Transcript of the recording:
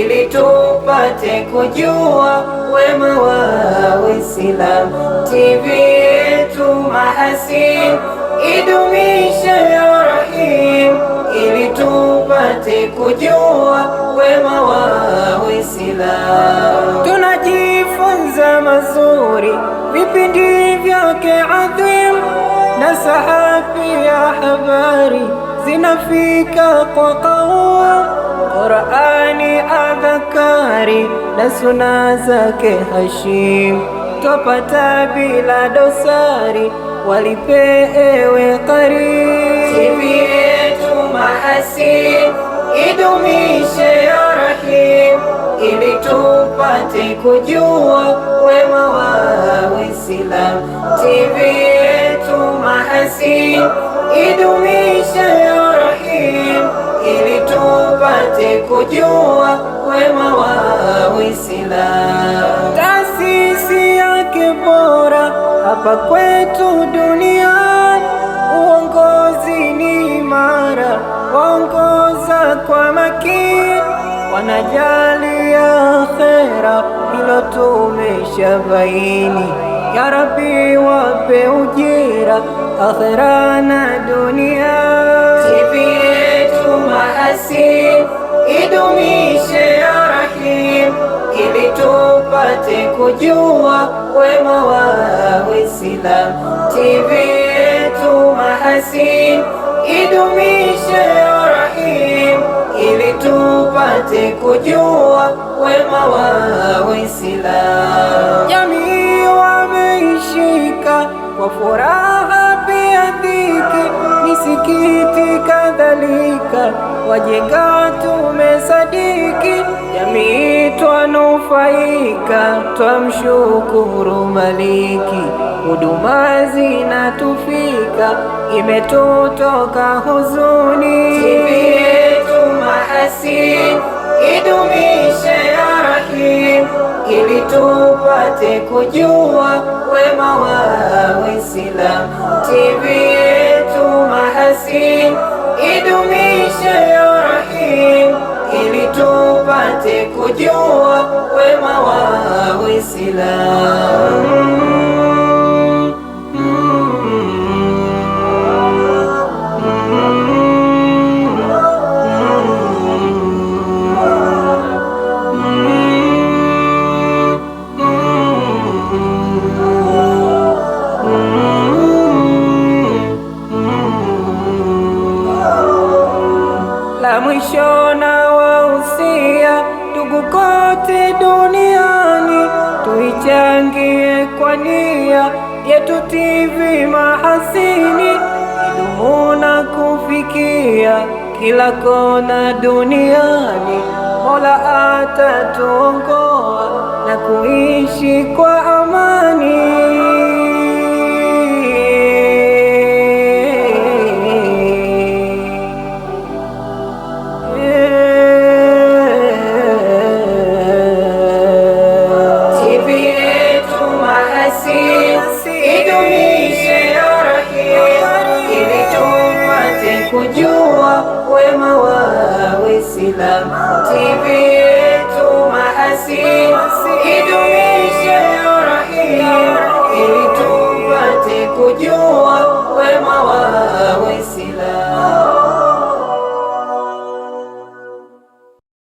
ili tupate kujua wema wa Uislamu. TV yetu Mahasin idumishe ya Rahim, ili tupate kujua wema wa Uislamu. Tunajifunza mazuri vipindi vyake adhim, na sahabi ya habari zinafika kwa qaum. Qur'ani, adhkari na suna zake Hashim, twapata bila dosari, walipe ewe Karim. TV yetu Mahasin idumishe ya Rahim, ili tupate kujua wema wa Uislamu. TV yetu Mahasin idumishe ya Rahim, ili tupate kujua wema wa Uislamu. Taasisi yake bora hapa kwetu duniani, uongozi ni imara, waongoza kwa makini, wanajali akhera, hilo tumeshabaini. Ya Rabbi wape ujira akhera na dunia. TV yetu Mahasin idumishe ya Rahim, ili tupate kujua wema wa Uislamu. TV yetu Mahasin idumishe ya Rahim, ili tupate kujua wema wa Uislamu. Jamii wameishika kwa furaha pia dhiki, misikiti kadhalika wajenga tumesadiki. Jamii twanufaika, twamshukuru Maliki, huduma zinatufika, imetutoka huzuni. TV yetu Mahasin idumishe ya Rahim, ili tupate kujua wema wa Uislamu. TV yetu Mahasin idumishe ya Rahim, ili tupate kujua wema wa Uislamu. La mwisho na wahusia, ndugu kote duniani, tuichangie kwa nia yetu TV Mahasini, idumu na kufikia kila kona duniani. Mola atatuongoa na kuishi kwa amani. Kujua wema wa Uislamu. TV yetu Mahasin